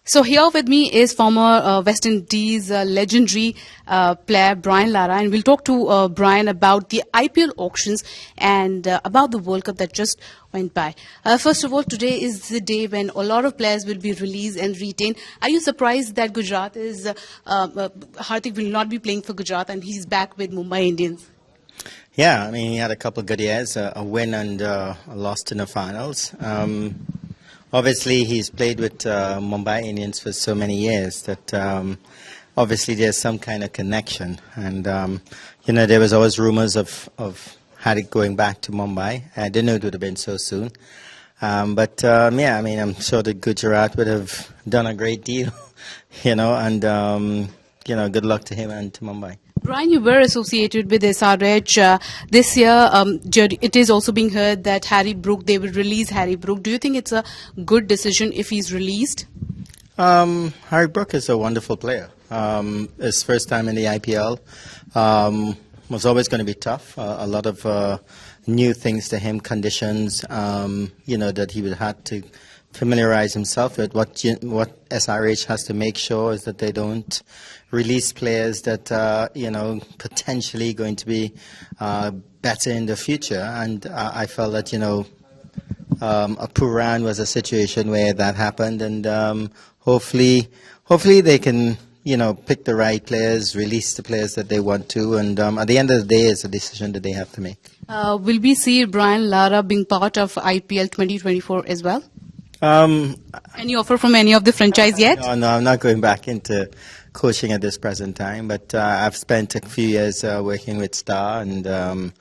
So here with me is former West Indies legendary player Brian Lara, and we'll talk to Brian about the IPL auctions and about the World Cup that just went by. First of all, today is the day when a lot of players will be released and retained. Are you surprised that Gujarat is Hardik will not be playing for Gujarat and he's back with Mumbai Indians? Yeah, I mean, he had a couple of good years, a win and a loss in the finals. Obviously, he's played with Mumbai Indians for so many years that obviously there's some kind of connection. And, there was always rumors of Hardik going back to Mumbai. I didn't know it would have been so soon. Yeah, I mean, I'm sure that Gujarat would have done a great deal, and, good luck to him and to Mumbai. Brian, you were associated with SRH this year. It is also being heard that Brook, they will release Harry Brook. Do you think it's a good decision if he's released? Harry Brook is a wonderful player. His first time in the IPL was always going to be tough. A lot of new things to him, conditions, that he would have to familiarize himself with. What SRH has to make sure is that they don't release players that potentially going to be better in the future. And I felt that a Puran was a situation where that happened, and hopefully they can pick the right players, release the players that they want to, and at the end of the day, it's a decision that they have to make. Will we see Brian Lara being part of IPL 2024 as well? Any offer from any of the franchise yet? No, I'm not going back into coaching at this present time, but I've spent a few years working with Star, and I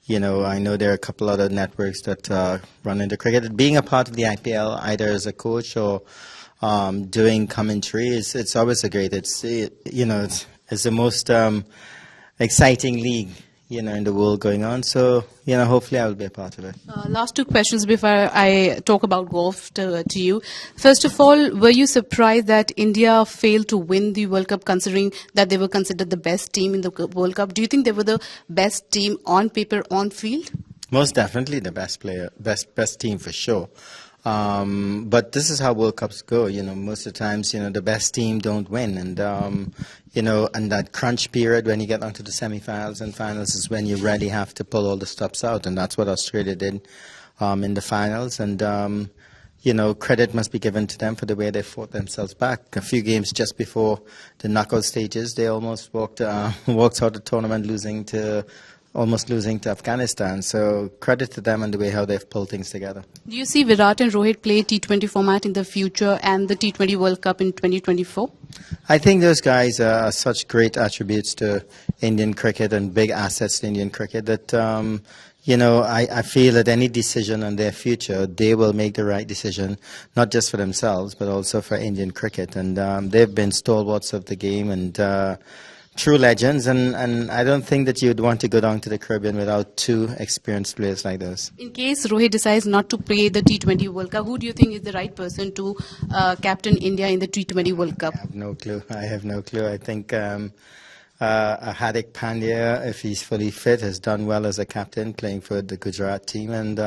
know there are a couple other networks that run into cricket. Being a part of the IPL, either as a coach or doing commentary, it's always a great. It's the most exciting league in the world going on. So, hopefully I will be a part of it. Last two questions before I talk about golf to you. First of all, were you surprised that India failed to win the World Cup, considering that they were considered the best team in the World Cup? Do you think they were the best team on paper, on field? Most definitely the best team for sure. But this is how World Cups go. Most of the times, the best team don't win, and and that crunch period when you get onto the semi-finals and finals is when you really have to pull all the stops out, and that's what Australia did in the finals. And credit must be given to them for the way they fought themselves back. A few games just before the knockout stages, they almost walked out of the tournament, almost losing to Afghanistan. So credit to them and the way how they've pulled things together. Do you see Virat and Rohit play T20 format in the future and the T20 World Cup in 2024? I think those guys are such great attributes to Indian cricket and big assets to Indian cricket that, I feel that any decision on their future, they will make the right decision, not just for themselves, but also for Indian cricket. And they've been stalwarts of the game and true legends, and I don't think that you'd want to go down to the Caribbean without two experienced players like those. In case Rohit decides not to play the T20 World Cup, who do you think is the right person to captain India in the T20 World Cup? I have no clue. I think Hardik Pandya, if he's fully fit, has done well as a captain playing for the Gujarat team, and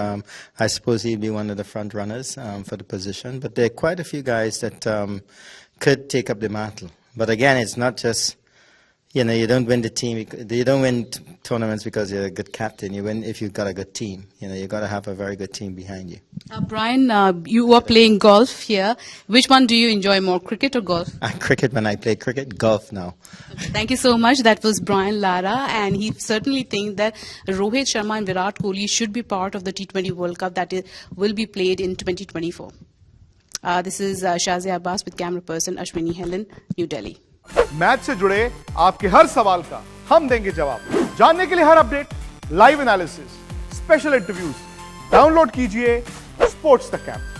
I suppose he'd be one of the front runners for the position. But there are quite a few guys that could take up the mantle. But again, it's not just you don't win you don't win tournaments because you're a good captain. You win if you've got a good team. You've got to have a very good team behind you. Brian, you are playing golf here. Which one do you enjoy more, cricket or golf? Cricket when I play cricket, golf now. Okay, thank you so much. That was Brian Lara, and he certainly thinks that Rohit Sharma and Virat Kohli should be part of the T20 World Cup that will be played in 2024. This is Shazia Abbas with camera person Ashwini Helen, New Delhi. Match से जुड़े आपके हर सवाल का हम देंगे जवाब। जानने के लिए हर update, live analysis, special interviews, download कीजिए स्पोर्ट्स तक ऐप।